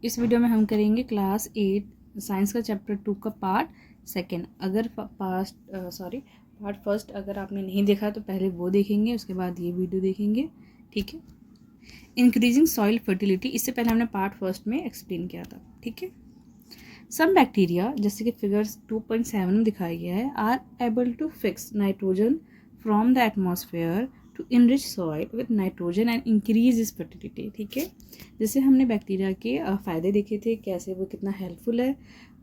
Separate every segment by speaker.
Speaker 1: इस वीडियो में हम करेंगे क्लास 8 साइंस का चैप्टर 2 का पार्ट सेकेंड। अगर पार्ट फर्स्ट अगर आपने नहीं देखा तो पहले वो देखेंगे, उसके बाद ये वीडियो देखेंगे, ठीक है। इंक्रीजिंग सॉइल फर्टिलिटी, इससे पहले हमने पार्ट फर्स्ट में एक्सप्लेन किया था, ठीक है। सम बैक्टीरिया, जैसे कि फिगर्स 2.7 में दिखाया गया है, are able to fix nitrogen from the atmosphere to enrich soil with nitrogen and increase its fertility, ठीक है। जैसे हमने बैक्टीरिया के फ़ायदे देखे थे, कैसे वो कितना हेल्पफुल है,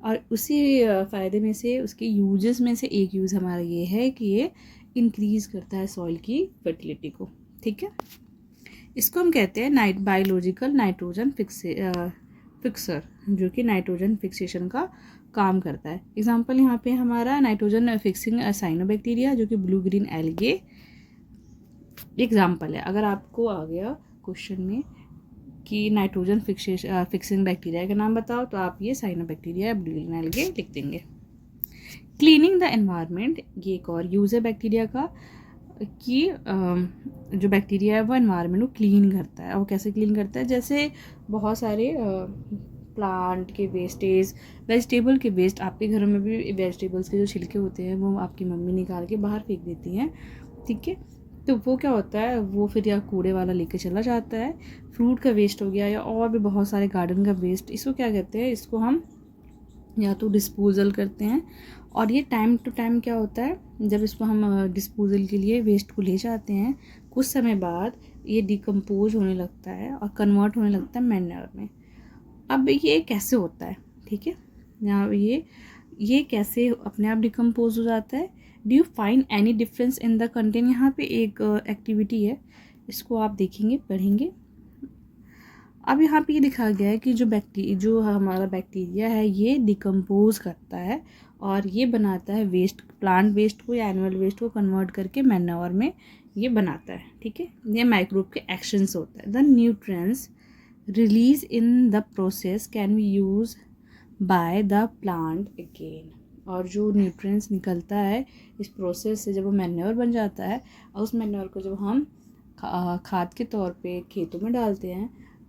Speaker 1: और उसी फ़ायदे में से, उसके यूजेस में से एक यूज़ हमारा ये है कि ये इंक्रीज़ करता है सॉइल की फर्टिलिटी को, ठीक है। इसको हम कहते हैं बायोलॉजिकल नाइट्रोजन फिक्सर, जो कि नाइट्रोजन फिक्सेशन का काम करता है। एग्जांपल यहाँ पे हमारा नाइट्रोजन फिक्सिंग साइनोबैक्टीरिया, जो कि ब्लू ग्रीन एल्गे एग्जांपल है। अगर आपको आ गया क्वेश्चन में कि नाइट्रोजन फिक्सिंग बैक्टीरिया का नाम बताओ, तो आप ये साइनोबैक्टीरिया या ब्लू ग्रीन एल्गे लिख देंगे। क्लीनिंग द एनवायरनमेंट, ये एक और यूज़ है बैक्टीरिया का कि जो बैक्टीरिया है वो एनवायरनमेंट को क्लीन करता है। वो कैसे क्लीन करता है? जैसे बहुत सारे प्लांट के वेस्टेज, वेजिटेबल के वेस्ट, आपके घरों में भी वेजिटेबल्स के जो छिलके होते हैं वो आपकी मम्मी निकाल के बाहर फेंक देती हैं, ठीक है। तो वो क्या होता है, वो फिर या कूड़े वाला लेके चला जाता है। फ्रूट का वेस्ट हो गया या और भी बहुत सारे गार्डन का वेस्ट, इसको क्या कहते हैं, इसको हम या तो डिस्पोजल करते हैं। और ये टाइम टू टाइम क्या होता है, जब इसको हम डिस्पोजल के लिए वेस्ट को ले जाते हैं, कुछ समय बाद ये डिकम्पोज होने लगता है और कन्वर्ट होने लगता है मैन्योर में। अब ये कैसे होता है, ठीक है। यहाँ ये कैसे अपने आप डिकम्पोज हो जाता है? Do you find any difference in the content? यहाँ पे एक एक्टिविटी है, इसको आप देखेंगे, पढ़ेंगे। अब यहाँ पे ये दिखाया गया है कि जो हमारा बैक्टीरिया है ये डिकम्पोज करता है और ये बनाता है वेस्ट, प्लांट वेस्ट को या एनिमल वेस्ट को कन्वर्ट करके मैन्योर में ये बनाता है, ठीक है। ये माइक्रोब के एक्शंस होता है। The nutrients release in the process can be use by the plant again. और जो न्यूट्रिएंट्स निकलता है इस प्रोसेस से, जब वो मैन्योर बन जाता है, और उस मैन्योर को जब हम खाद के तौर पे खेतों में डालते हैं,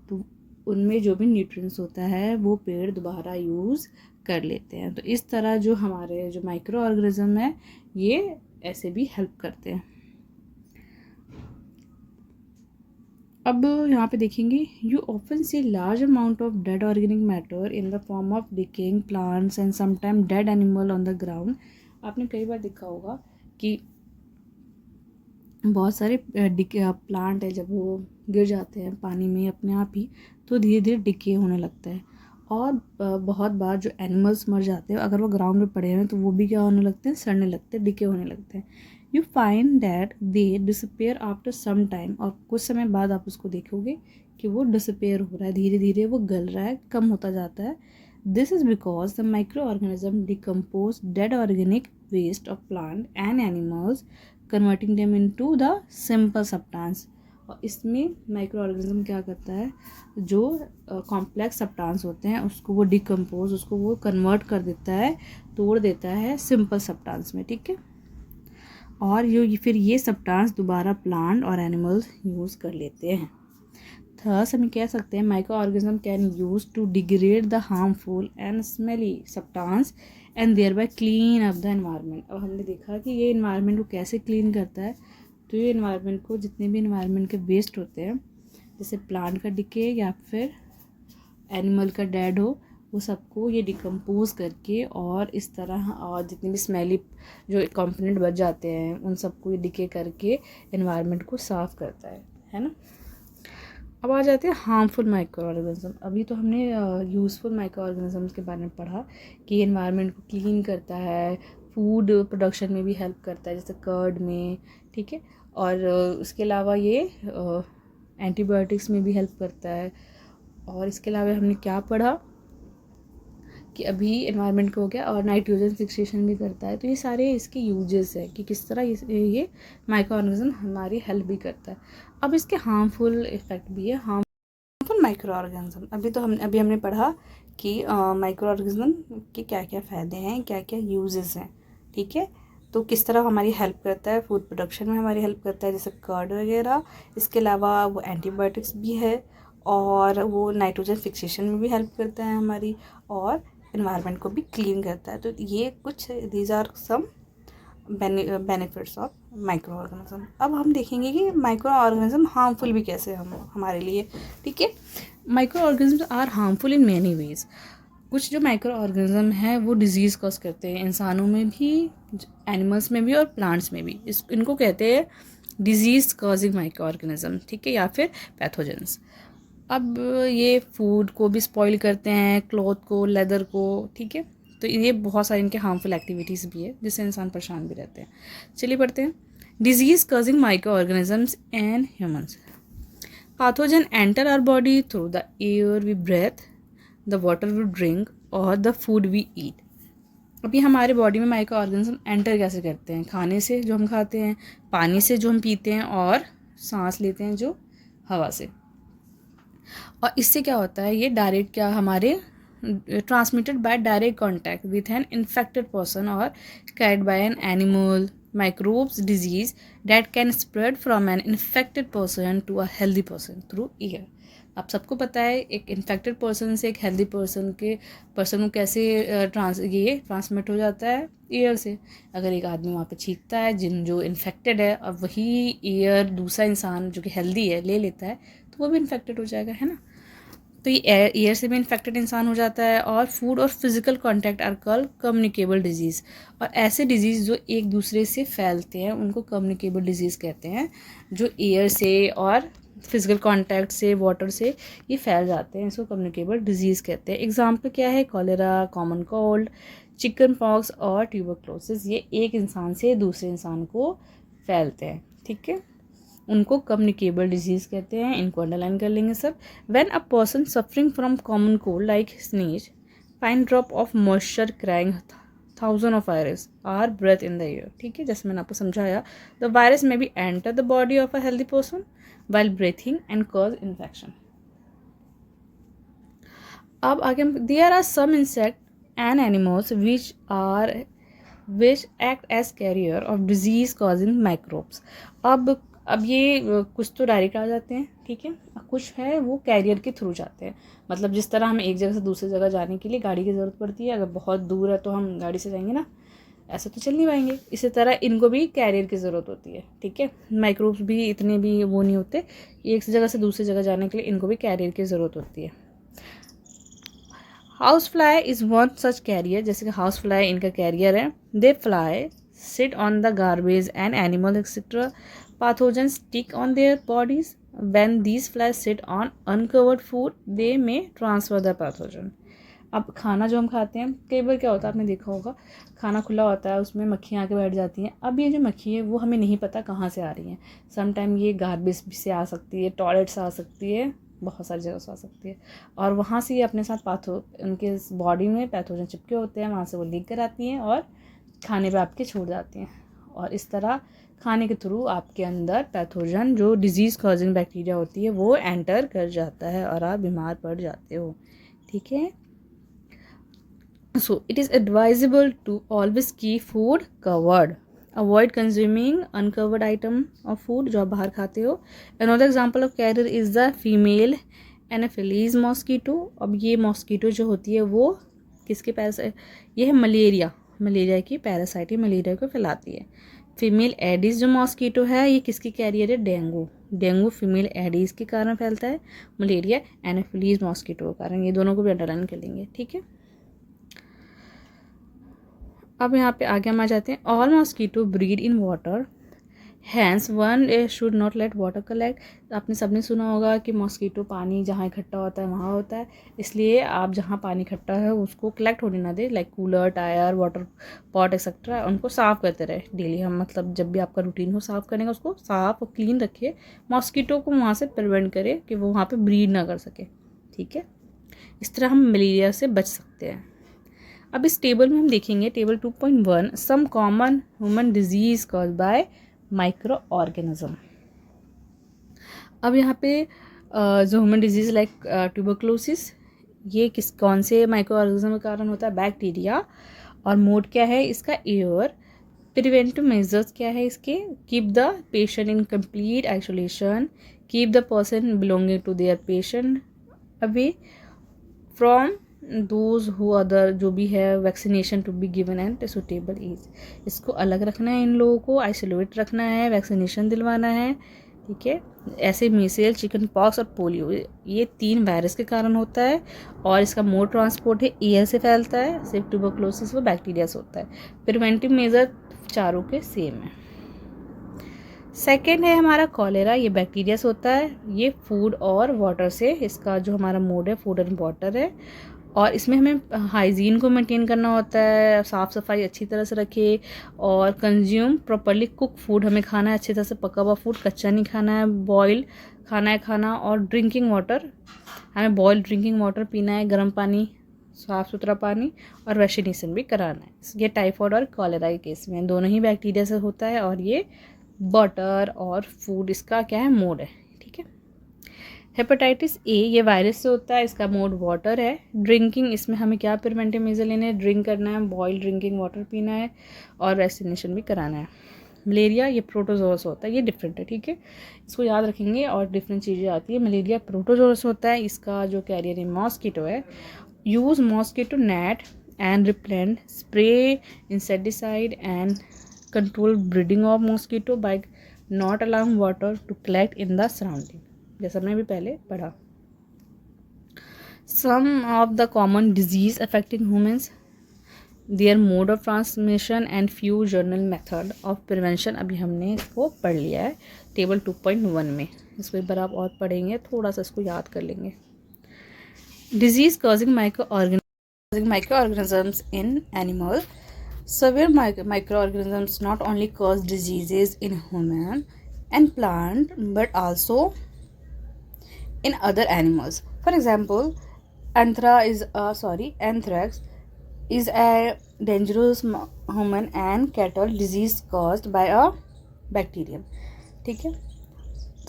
Speaker 1: तो उनमें जो भी न्यूट्रिएंट्स होता है वो पेड़ दोबारा यूज़ कर लेते हैं। तो इस तरह जो हमारे जो माइक्रो ऑर्गेनिज्म है ये ऐसे भी हेल्प करते हैं। अब यहाँ पे देखेंगे, you often see large amount of dead organic matter in the form of decaying plants and sometime dead animal on the ground. आपने कई बार देखा होगा कि बहुत सारे प्लांट है, जब वो गिर जाते हैं पानी में अपने आप ही, तो धीरे धीरे डिके होने लगता है। और बहुत बार जो एनिमल्स मर जाते हैं, अगर वो ग्राउंड में पड़े हैं तो वो भी क्या होने लगते हैं, सड़ने लगते हैं, डिके होने लगते हैं। You find that they disappear after some time, और कुछ समय बाद आप उसको देखोगे कि वो डिसअपेयर हो रहा है, धीरे धीरे वो गल रहा है, कम होता जाता है। This is because the micro organism decompose dead organic waste of plant and animals, converting them into the simple substance. और इसमें माइक्रो ऑर्गेनिज्म क्या करता है, जो कॉम्प्लेक्स सब्सटेंस होते हैं उसको वो डिकम्पोज, उसको वो कन्वर्ट कर देता है, तोड़ देता है सिंपल सब्सटेंस में, ठीक है। और फिर ये सब्सटेंस दोबारा प्लांट और एनिमल्स यूज़ कर लेते हैं। थर्स हम कह सकते हैं, micro organism can use to degrade the harmful and smelly substance and thereby clean up the environment. अब हमने देखा कि ये एनवायरनमेंट को कैसे क्लीन करता है। तो ये एनवायरनमेंट को, जितने भी एनवायरनमेंट के वेस्ट होते हैं, जैसे प्लांट का डिके या फिर एनिमल का डेड हो, वो सबको ये डिकम्पोज करके, और इस तरह और जितने भी स्मेली जो कंपोनेंट बच जाते हैं उन सबको ये डिके करके एनवायरनमेंट को साफ़ करता है ना। अब आ जाते हैं हार्मफुल माइक्रो ऑर्गेनिज्म। अभी तो हमने यूज़फुल माइक्रो ऑर्गेनिजम्स के बारे में पढ़ा कि एनवायरनमेंट को क्लीन करता है, फूड प्रोडक्शन में भी हेल्प करता है, जैसे कर्ड में, ठीक है। और उसके अलावा ये एंटीबायोटिक्स में भी हेल्प करता है। और इसके अलावा हमने क्या पढ़ा कि अभी एनवायरनमेंट को हो गया, और नाइट्रोजन फिक्सेशन भी करता है। तो ये सारे इसके यूजेस है कि किस तरह ये माइक्रो ऑर्गेनिज्म हमारी हेल्प भी करता है। अब इसके हार्मफुल इफेक्ट भी है। हार्मफुल माइक्रो ऑर्गेनिज्म, अभी हमने पढ़ा कि माइक्रो ऑर्गेनिज्म के क्या क्या फ़ायदे हैं, क्या क्या यूजेस हैं, ठीक है। तो किस तरह हमारी हेल्प करता है, फूड प्रोडक्शन में हमारी हेल्प करता है, जैसे कर्ड वगैरह। इसके अलावा वो एंटीबायोटिक्स भी है, और वो नाइट्रोजन फिक्सेशन में भी हेल्प करता है हमारी, और इन्वायरमेंट को भी क्लीन करता है। तो ये कुछ these are some benefits of micro organism. अब हम देखेंगे कि माइक्रो ऑर्गेनिज्म हार्मफुल भी कैसे हम हमारे लिए, ठीक है। Micro organism are harmful in many ways. कुछ जो माइक्रो ऑर्गेनिज्म है वो डिजीज़ कॉज करते हैं, इंसानों में भी, एनिमल्स में भी और प्लांट्स में भी। इनको कहते हैं डिजीज़ कॉजिंग माइक्रो ऑर्गेनिज्म, ठीक है, या फिर पैथोजेंस। अब ये फूड को भी स्पॉइल करते हैं, क्लॉथ को, लेदर को, ठीक है। तो ये बहुत सारी इनके हार्मफुल एक्टिविटीज़ भी है जिससे इंसान परेशान भी रहते हैं। चलिए पढ़ते हैं। Disease causing micro organisms and humans. Pathogen enter our body through the air we breathe, the water we drink और द फूड वी ईट। अभी हमारे बॉडी में माइक्रो ऑर्गेनिज्म एंटर कैसे करते हैं? खाने से, जो हम खाते हैं, पानी से जो हम पीते हैं, और सांस लेते हैं जो हवा से। और इससे क्या होता है, ये डायरेक्ट क्या हमारे transmitted by direct contact with an infected person और carried by an animal. Microbes disease that can spread from an infected person to a healthy person through air. आप सबको पता है एक इन्फेक्टेड पर्सन से एक हेल्दी पर्सन को कैसे ये ट्रांसमिट हो जाता है, एयर से। अगर एक आदमी वहाँ पे छींकता है जो इन्फेक्टेड है, और वही एयर दूसरा इंसान जो कि हेल्दी है ले लेता है, तो वो भी इन्फेक्टेड हो जाएगा, है ना। तो ये एयर से भी इन्फेक्टेड इंसान हो जाता है। और फूड और physical contact are called communicable disease. और ऐसे डिजीज़ जो एक दूसरे से फैलते हैं उनको कम्युनिकेबल डिजीज़ कहते हैं, जो एयर से और फिजिकल कांटेक्ट से, वाटर से ये फैल जाते हैं, इसको कम्युनिकेबल डिजीज़ कहते हैं। एग्जाम्पल क्या है? Cholera, common cold, chicken pox और ट्यूबरक्लोसिस। ये एक इंसान से दूसरे इंसान को फैलते हैं, ठीक है। उनको कम्युनिकेबल डिजीज़ कहते हैं। इनको अंडरलाइन कर लेंगे सब। When a person suffering from common cold like sneeze, fine drop of moisture crying thousand of virus are breathe in the air, ठीक है। जैसे मैंने आपको समझाया, the virus may be enter the body of a healthy person while breathing and cause infection. अब आगे there are some insects and animals which act as carrier of disease causing microbes. अब ये कुछ तो डायरेक्ट आ जाते हैं, ठीक है, कुछ है वो कैरियर के थ्रू जाते हैं। मतलब जिस तरह हमें एक जगह से दूसरी जगह जाने के लिए गाड़ी की ज़रूरत पड़ती है, अगर बहुत दूर है तो हम गाड़ी से जाएंगे ना, ऐसा तो चल नहीं पाएंगे। इसी तरह इनको भी कैरियर की ज़रूरत होती है, ठीक है। माइक्रोब्स भी इतने भी वो नहीं होते, एक जगह से दूसरी जगह जाने के लिए इनको भी कैरियर की ज़रूरत होती है। House fly is one such carrier. जैसे कि हाउस फ्लाई इनका कैरियर है। They fly sit on the garbage and animal etcetera. Pathogen stick on their bodies. When these fly sit on uncovered food they may transfer the pathogen. अब खाना जो हम खाते हैं, कई बार क्या होता है, आपने देखा होगा, खाना खुला होता है, उसमें मक्खियाँ आके बैठ जाती हैं। अब ये जो मक्खी है वो हमें नहीं पता कहाँ से आ रही हैं। समटाइम ये गार्बेज से आ सकती है, टॉयलेट से आ सकती है, बहुत सारी जगह से आ सकती है, और वहाँ से ये अपने साथ उनके बॉडी में पैथोजन चिपके होते हैं, वहाँ से वो लीक कर आती हैं और खाने पे आपके छूट जाती हैं। और इस तरह खाने के थ्रू आपके अंदर पैथोजन, जो डिजीज़ कॉजिंग बैक्टीरिया होती है, वो एंटर कर जाता है और आप बीमार पड़ जाते हो, ठीक है। So it is advisable to always keep food covered. Avoid consuming uncovered item of food जो आप बाहर खाते हो. Another example of carrier is the female Anopheles mosquito. अब ये मॉस्कीटो जो होती है वो किसके पैरासाइट, ये है मलेरिया की पैरासाइट, मलेरिया को फैलाती है। फीमेल एडिस जो मॉस्कीटो है ये किसकी कैरियर है? डेंगू फीमेल एडिस के कारण फैलता है, मलेरिया एनोफिलीज मॉस्कीटो के कारण। ये दोनों को भी अंडरलाइन कर लेंगे, ठीक है। अब यहाँ पे आगे हम आ जाते हैं। All mosquito breed in water, hence one should not let water collect. आपने सबने सुना होगा कि मॉस्कीटो पानी जहाँ इकट्ठा होता है वहाँ होता है, इसलिए आप जहाँ पानी इकट्ठा है उसको कलेक्ट होने ना दे, like cooler, tyre, water pot etcetera, उनको साफ़ करते रहे डेली। हम मतलब जब भी आपका रूटीन हो साफ़ करने का, उसको साफ़ और क्लीन रखिए, मॉस्कीटो को वहाँ से प्रिवेंट करे कि वो वहाँ पर ब्रीड ना कर सके, ठीक है। इस तरह हम मलेरिया से बच सकते हैं। अब इस टेबल में हम देखेंगे, table 2.1, some common human disease cause by micro organism. अब यहाँ पे जो ह्यूमन डिजीज लाइक ट्यूबरक्लोसिस, ये कौन से माइक्रो ऑर्गेनिज्म के कारण होता है? बैक्टीरिया। और मोड क्या है इसका? एयर। प्रिवेंटिव मेजर्स क्या है इसके? Keep the patient in complete isolation, keep the person belonging to their patient away from those who other, जो भी है vaccination to be given and suitable age. इसको अलग रखना है, इन लोगों को आइसोलेट रखना है, वैक्सीनेशन दिलवाना है, ठीक है। ऐसे मीसेल, चिकन पॉक्स और पोलियो, ये 3 वायरस के कारण होता है और इसका मोड ट्रांसपोर्ट है, एयर से फैलता है। सिर्फ ट्यूबरक्लोसिस वो बैक्टीरिया से होता है। प्रिवेंटिव मेजर चारों के सेम है। सेकेंड है हमारा कॉलेरा, ये बैक्टीरिया से होता है, ये फूड और वाटर से, इसका जो हमारा मोड है फूड एंड वाटर है। और इसमें हमें हाइजीन को मेंटेन करना होता है, साफ़ सफाई अच्छी तरह से रखे और कंज्यूम प्रॉपरली कुक फूड हमें खाना है, अच्छी तरह से पका हुआ फूड, कच्चा नहीं खाना है, बॉयल खाना है खाना। और ड्रिंकिंग वाटर, हमें बॉयल ड्रिंकिंग वाटर पीना है, गर्म पानी, साफ़ सुथरा पानी, और वैक्सीनेशन भी कराना है। ये टाइफाइड और कॉलेरा के केस में दोनों ही बैक्टीरिया से होता है और ये वाटर और फूड इसका क्या है, मोड है, ठीक है। हेपेटाइटिस ए, ये वायरस से होता है, इसका मोड वाटर है। ड्रिंकिंग, इसमें हमें क्या प्रिवेंटिव मेजर लेने हैं, ड्रिंक करना है, बॉयल ड्रिंकिंग वाटर पीना है और वैक्सीनेशन भी कराना है। मलेरिया, ये प्रोटोजोआ से होता है, ये डिफरेंट है, ठीक है, इसको याद रखेंगे और डिफरेंट चीज़ें आती है। मलेरिया प्रोटोजोआ से होता है, इसका जो कैरियर है मॉस्किटो है। Use mosquito net and repellent, spray insecticide and control breeding of mosquito by not allowing water to collect in the surrounding, जैसा मैंने भी पहले पढ़ा। Some of the common disease affecting humans, their mode of transmission and few general method of prevention, अभी हमने इसको पढ़ लिया है टेबल 2.1 में। इसको एक बार आप और पढ़ेंगे, थोड़ा सा इसको याद कर लेंगे। Disease causing micro organisms in animal, severe microorganisms not only cause diseases in human and plant but also in other animals. For example, anthrax is a dangerous human and cattle disease caused by a bacterium, ठीक है।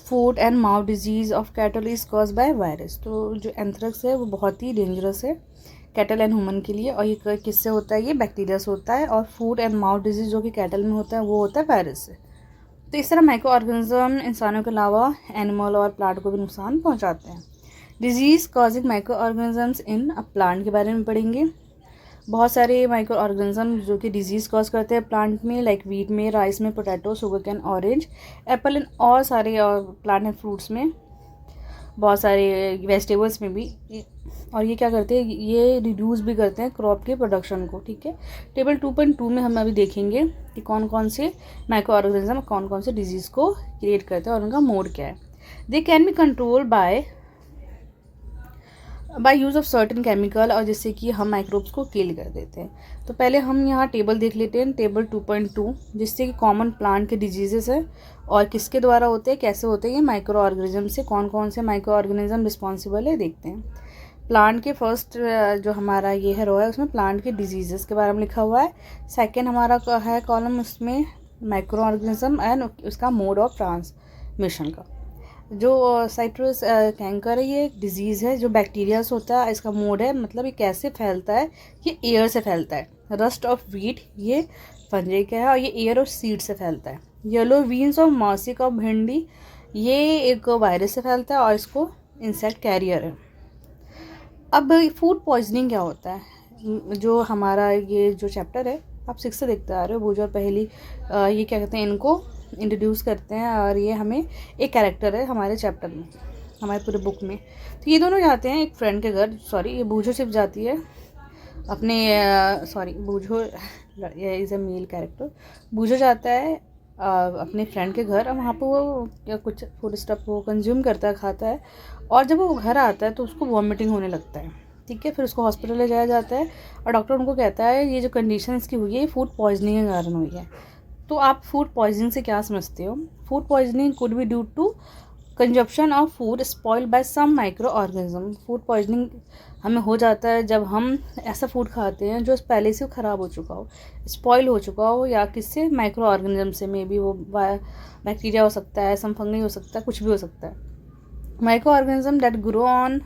Speaker 1: Foot and mouth disease of cattle is cause by virus, तो जो anthrax है वो बहुत ही dangerous है cattle and human के लिए, और ये किससे होता है, ये बैक्टीरिया से होता है। और फूड एंड माउथ डिजीज जो कि कैटल में होता है वो होता है वायरस से। तो इस तरह माइक्रो ऑर्गेनिज्म इंसानों के अलावा एनिमल और प्लांट को भी नुकसान पहुंचाते हैं। Disease causing micro organisms in plant के बारे में पढ़ेंगे। बहुत सारे माइक्रो ऑर्गेनिज्म जो कि डिजीज़ कॉज करते हैं प्लांट में, लाइक वीट में, राइस में, potato, sugar cane, orange, Apple and और सारे प्लांट एंड फ्रूट्स में, बहुत सारे वेजिटेबल्स में भी। और ये क्या करते हैं, ये रिड्यूस भी करते हैं क्रॉप के प्रोडक्शन को, ठीक है। टेबल 2.2 में हम अभी देखेंगे कि कौन कौन से माइक्रो ऑर्गेनिज्म कौन कौन से डिजीज़ को क्रिएट करते हैं और उनका मोड क्या है। They can be control by use of certain chemical, और जिससे कि हम माइक्रोब्स को किल कर देते हैं। तो पहले हम यहाँ टेबल देख लेते हैं, टेबल 2.2, जिससे कि कॉमन प्लांट के डिजीजेस है और किसके द्वारा होते हैं, कैसे होते हैं, ये माइक्रो ऑर्गेनिज्म से कौन कौन से माइक्रो ऑर्गेनिज्म रिस्पॉन्सिबल है, देखते हैं। प्लांट के फर्स्ट जो हमारा ये है रो है, उसमें प्लांट के डिजीजेस के बारे में लिखा हुआ है। सेकेंड हमारा है कॉलम, उसमें माइक्रो ऑर्गेनिज्म एंड उसका मोड ऑफ ट्रांसमिशन का। जो साइट्रस कैंकर है, ये एक डिजीज़ है जो बैक्टीरिया से होता है। इसका मोड है, मतलब ये कैसे फैलता है, ये एयर से फैलता है। रस्ट ऑफ वीट, ये फंजे का है और ये एयर और सीड से फैलता है। येलो वीन्स ऑफ मासिक ऑफ भिंडी, ये एक वायरस से फैलता है और इसको इंसेक्ट कैरियर है। अब फूड पॉइजनिंग क्या होता है, जो हमारा ये जो चैप्टर है आप 6 से देखते आ रहे हो, वो जो पहली ये क्या कहते हैं, इनको इंट्रोड्यूस करते हैं और ये हमें एक कैरेक्टर है हमारे चैप्टर में, हमारे पूरे बुक में। तो ये दोनों जाते हैं एक फ्रेंड के घर, ये बूझो शिप जाती है अपने बूझो इज़ अ मेल कैरेक्टर। बूझो जाता है अपने फ्रेंड के घर, और वहाँ पर वो या कुछ फूड स्टफ वो कंज्यूम करता है, खाता है, और जब वो घर आता है तो उसको वॉमिटिंग होने लगता है, ठीक है। फिर उसको हॉस्पिटल ले जाया जाता है और डॉक्टर उनको कहता है ये जो कंडीशन इसकी हुई है ये फूड पॉइजनिंग के कारण हुई है। तो आप फूड पॉइजनिंग से क्या समझते हो? Food poisoning could be due to consumption of food spoiled by some micro organism. Food poisoning हमें हो जाता है जब हम ऐसा फूड खाते हैं जो पहले से ख़राब हो चुका हो, स्पॉइल हो चुका हो, या किससे, माइक्रो ऑर्गेनिज्म से। मे बी वो बैक्टीरिया हो सकता है, सम फंगी हो सकता है, कुछ भी हो सकता है। Micro organism that grow on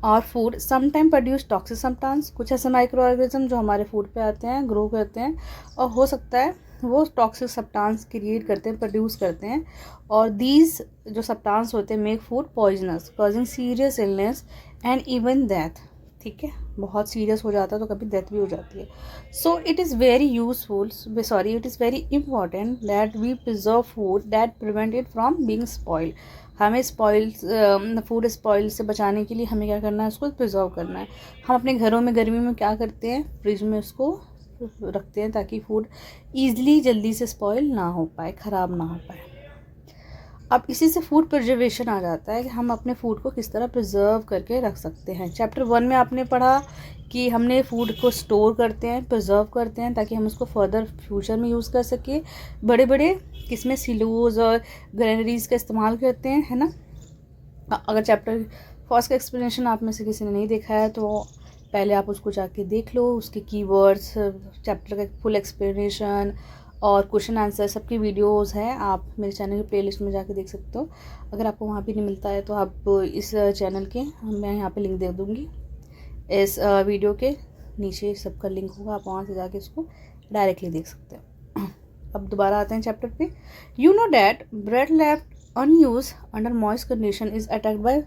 Speaker 1: our food sometime produce toxic substance, कुछ ऐसे माइक्रो ऑर्गेनिज्म जो हमारे फूड पे आते हैं, ग्रो करते हैं, और हो सकता है वो टॉक्सिक सब्सटेंस क्रिएट करते हैं, प्रोड्यूस करते हैं, और दीज जो सब्सटेंस होते हैं make food poisonous causing serious illness and even death. ठीक है, बहुत सीरियस हो जाता है तो कभी डेथ भी हो जाती है। So it is very useful it is very important that we preserve food that prevent it from being spoiled. हमें फूड स्पॉइल से बचाने के लिए हमें क्या करना है, उसको प्रिजर्व करना है। हम अपने घरों में गर्मी में क्या करते हैं, फ्रिज में उसको रखते हैं ताकि फूड ईजिली जल्दी से स्पॉइल ना हो पाए, ख़राब ना हो पाए। अब इसी से फूड प्रिजर्वेशन आ जाता है कि हम अपने फूड को किस तरह प्रिजर्व करके रख सकते हैं। चैप्टर 1 में आपने पढ़ा कि हमने फूड को स्टोर करते हैं, प्रिजर्व करते हैं ताकि हम उसको फर्दर फ्यूचर में यूज़ कर सकें। बड़े बड़े किसमें सिलोज और ग्रेनरीज का इस्तेमाल करते हैं, है ना। अगर चैप्टर फर्स्ट का एक्सप्लेनेशन आप में से किसी ने नहीं देखा है तो पहले आप उसको जाके देख लो, उसके कीवर्ड्स, चैप्टर का फुल एक्सप्लेनेशन और क्वेश्चन आंसर सबकी वीडियोस हैं, आप मेरे चैनल की प्लेलिस्ट में जाके देख सकते हो। अगर आपको वहाँ पे नहीं मिलता है तो आप इस चैनल के मैं यहाँ पे लिंक दे दूँगी, इस वीडियो के नीचे सबका लिंक होगा, आप वहाँ से जाके इसको डायरेक्टली देख सकते हो। अब दोबारा आते हैं चैप्टर पे। You know that bread left unused under moist condition is attacked by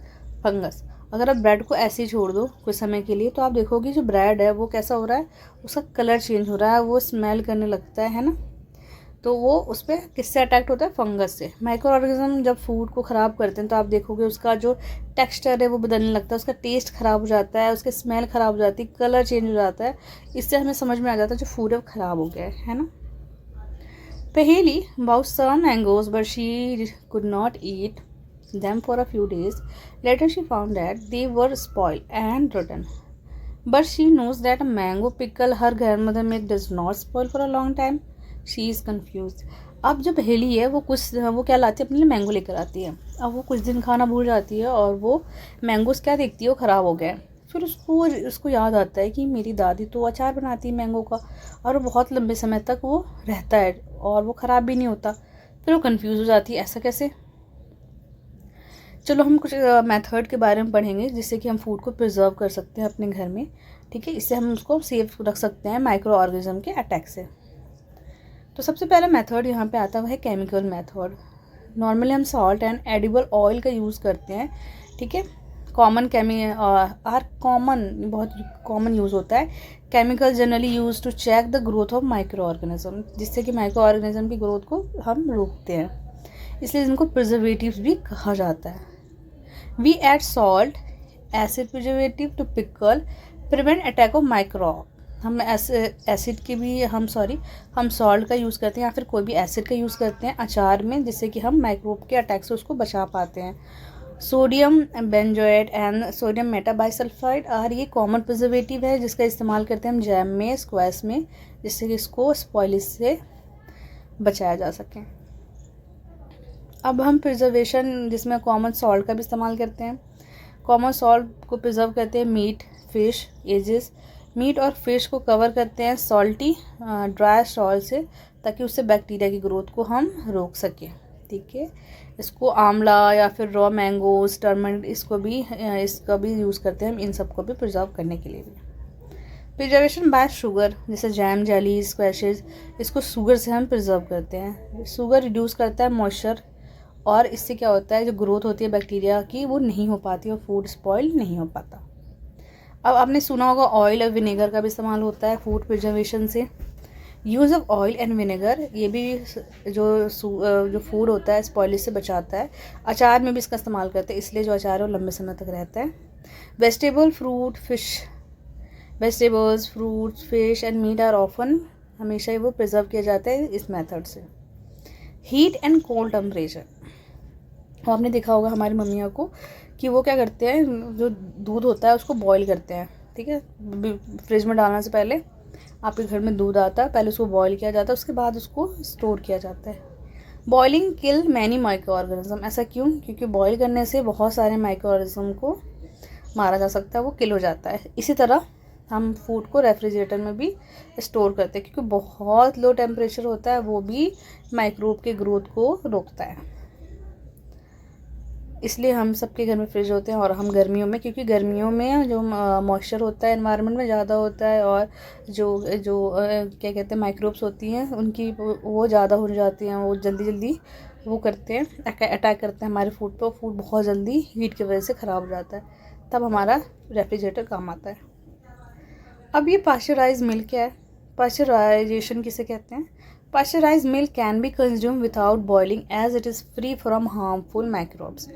Speaker 1: fungus. अगर आप ब्रेड को ऐसे ही छोड़ दो कुछ समय के लिए तो आप देखोगे जो ब्रेड है वो कैसा हो रहा है, उसका कलर चेंज हो रहा है, वो स्मेल करने लगता है ना। तो वो उस पर किससे अटैक्ट होता है, फंगस से। माइक्रो ऑर्गेनिज्म जब फूड को ख़राब करते हैं तो आप देखोगे उसका जो टेक्सचर है वो बदलने लगता है, उसका टेस्ट ख़राब हो जाता है, उसकी स्मेल ख़राब हो जाती है, कलर चेंज हो जाता है। इससे हमें समझ में आ जाता है जो फूड है वो ख़राब हो गया है ना। Paheli bought some mangoes, but she could not eat them for a few days. Later, she found that they were spoiled and rotten. But she knows that a mango pickle her grandmother made does not spoil for a long time. She is confused. अब जो पहेली है वो क्या लाती है, अपने लिए मैंगो लेकर आती है। अब वो कुछ दिन खाना भूल जाती है और वो मैंगोस क्या देखती है, वो ख़राब हो गया है। फिर उसको याद आता है कि मेरी दादी तो अचार बनाती है मैंगो का और वो बहुत लंबे समय तक वो रहता है और वो ख़राब भी नहीं होता। फिर वो कंफ्यूज हो जाती है, ऐसा कैसे। चलो हम कुछ मेथड के बारे में पढ़ेंगे जिससे कि हम फूड को प्रिजर्व कर सकते हैं अपने घर में। ठीक है, इससे हम उसको सेफ रख सकते हैं माइक्रो ऑर्गेनिज्म के अटैक से। तो सबसे पहला मेथड यहाँ पे आता है केमिकल मेथड। नॉर्मली हम सॉल्ट एंड एडिबल ऑयल का यूज़ करते हैं। ठीक है, बहुत कॉमन यूज़ होता है। Chemical generally use to check the growth of micro organism, जिससे कि माइक्रो ऑर्गेनिज्म की ग्रोथ को हम रोकते हैं, इसलिए इनको प्रिजर्वेटिव्स भी कहा जाता है। We add salt acid preservative to pickle prevent attack of micro. हम सॉल्ट का यूज़ करते हैं या फिर कोई भी एसिड का यूज़ करते हैं अचार में, जिससे कि हम माइक्रोब के अटैक से उसको बचा पाते हैं। Sodium benzoate and sodium metabisulphite are ये कॉमन प्रिजर्वेटिव है जिसका इस्तेमाल करते हैं हम जैम में, स्क्वैश में, जिससे कि इसको स्पॉइलिश से बचाया जा सके। अब हम प्रिजर्वेशन जिसमें कॉमन सॉल्ट का भी इस्तेमाल करते हैं। कॉमन सॉल्ट को प्रिजर्व करते हैं मीट, फिश, एजेस। मीट और फिश को कवर करते हैं सॉल्टी ड्राई सॉल्ट से ताकि उससे बैक्टीरिया की ग्रोथ को हम रोक सकें। ठीक है, इसको आंवला या फिर रॉ मैंगोज, टर्मरिक, इसका भी यूज़ करते हैं हम इन सबको भी प्रिजर्व करने के लिए भी। प्रिजर्वेशन बाय शुगर जैसे जैम, जेली, स्क्वैशेस, इसको शुगर से हम प्रिजर्व करते हैं। शुगर रिड्यूस करता है मॉइस्चर और इससे क्या होता है, जो ग्रोथ होती है बैक्टीरिया की वो नहीं हो पाती और फूड स्पॉइल नहीं हो पाता। अब आपने सुना होगा ऑयल और विनेगर का भी इस्तेमाल होता है फूड प्रिजर्वेशन से। Use of oil and vinegar ये भी जो फूड होता है स्पॉइलिश से बचाता है। अचार में भी इसका इस्तेमाल करते हैं, इसलिए जो अचार है वो लंबे समय तक रहता है। Vegetables, fruits, fish and meat are often, हमेशा ही वो प्रिजर्व किया जाता है इस मेथड से। हीट एंड कोल्ड टेम्परेचर, आपने देखा होगा हमारी मम्मियों को कि वो क्या करते हैं, जो दूध होता है उसको बॉईल करते हैं। ठीक है, फ्रिज में डालने से पहले आपके घर में दूध आता है, पहले उसको बॉईल किया जाता है, उसके बाद उसको स्टोर किया जाता है। बॉइलिंग किल मैनी माइक्रो ऑर्गेनिज्म, ऐसा क्यों, क्योंकि बॉईल करने से बहुत सारे माइक्रो ऑर्गेनिज्म को मारा जा सकता है, वो किल हो जाता है। इसी तरह हम फूड को रेफ्रिजरेटर में भी स्टोर करते हैं क्योंकि बहुत लो टेम्परेचर होता है, वो भी माइक्रोब के ग्रोथ को रोकता है। इसलिए हम सबके घर में फ्रिज होते हैं। और हम गर्मियों में, क्योंकि गर्मियों में जो मॉइस्चर होता है एनवायरनमेंट में ज़्यादा होता है, और जो जो क्या कहते हैं माइक्रोब्स होती हैं उनकी वो ज़्यादा हो जाती हैं, वो जल्दी जल्दी वो करते हैं, अटैक करते हैं हमारे फूड पे, और फूड बहुत जल्दी हीट की वजह से ख़राब हो जाता है, तब हमारा रेफ्रिजरेटर काम आता है। अब ये पास्चराइज मिल्क क्या है? पास्चराइजेशन किसे कहते हैं? Pasteurise milk can be consume without boiling as it is free from harmful microbes.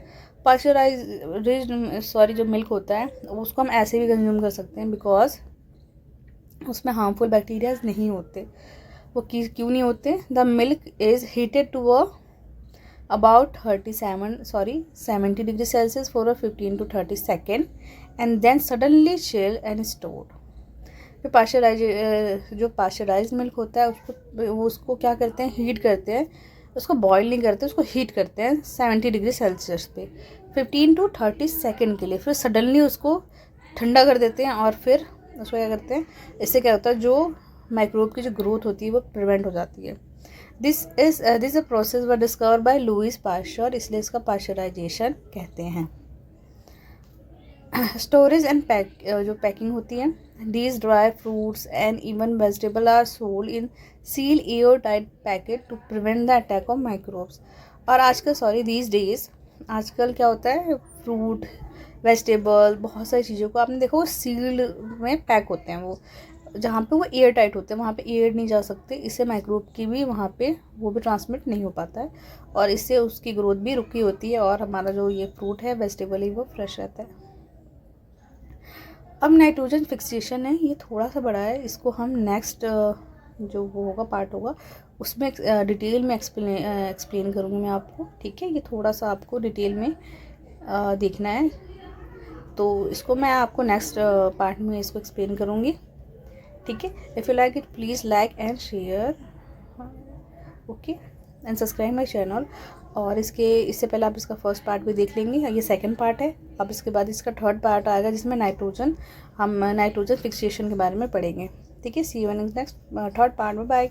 Speaker 1: Pasteurise जो मिल्क होता है उसको हम ऐसे भी कंज्यूम कर सकते हैं, बिकॉज उसमें हार्मफुल बैक्टीरियाज नहीं होते। वो क्यों नहीं होते? The milk is heated to about 70 degree Celsius for a 15 to 30 second and then suddenly chilled and stored। फिर जो पास्चराइज मिल्क होता है उसको क्या करते हैं, हीट करते हैं, उसको बॉईल नहीं करते, उसको हीट करते हैं 70 डिग्री सेल्सियस पे 15 to 30 सेकेंड के लिए, फिर सडनली उसको ठंडा कर देते हैं, और फिर उसको क्या करते हैं, इससे क्या होता है जो माइक्रोब की जो ग्रोथ होती है वो प्रिवेंट हो जाती है। This process were discover by Lewis pasture, इसलिए इसका पास्चराइजेशन कहते हैं। स्टोरेज एंड जो पैकिंग होती है, these dry fruits and even vegetable are sold in seal air tight packet to prevent the attack of microbes. और आजकल दीज डेज आजकल क्या होता है, फ्रूट वेजिटेबल बहुत सारी चीज़ों को आपने देखो सील्ड में पैक होते हैं, वो जहाँ पे वो एयर टाइट होते हैं वहाँ पे एयर नहीं जा सकते, इससे माइक्रोब की भी वहाँ पे वो भी ट्रांसमिट नहीं हो पाता है, और इससे उसकी ग्रोथ भी रुकी होती है, और हमारा जो ये फ्रूट है वेजिटेबल है वो फ्रेश रहता है। अब नाइट्रोजन फिक्सेशन है, ये थोड़ा सा बड़ा है, इसको हम नेक्स्ट जो वो होगा पार्ट होगा उसमें डिटेल में एक्सप्लेन करूँगी मैं आपको, ठीक है। ये थोड़ा सा आपको डिटेल में देखना है, तो इसको मैं आपको नेक्स्ट पार्ट में इसको एक्सप्लेन करूँगी, ठीक है। If you like it please like and share, okay, and subscribe my channel. और इससे पहले आप इसका फर्स्ट पार्ट भी देख लेंगे, ये सेकंड पार्ट है। अब इसके बाद इसका थर्ड पार्ट आएगा जिसमें हम नाइट्रोजन फिक्सेशन के बारे में पढ़ेंगे, ठीक है। See you in next third part में, बाय।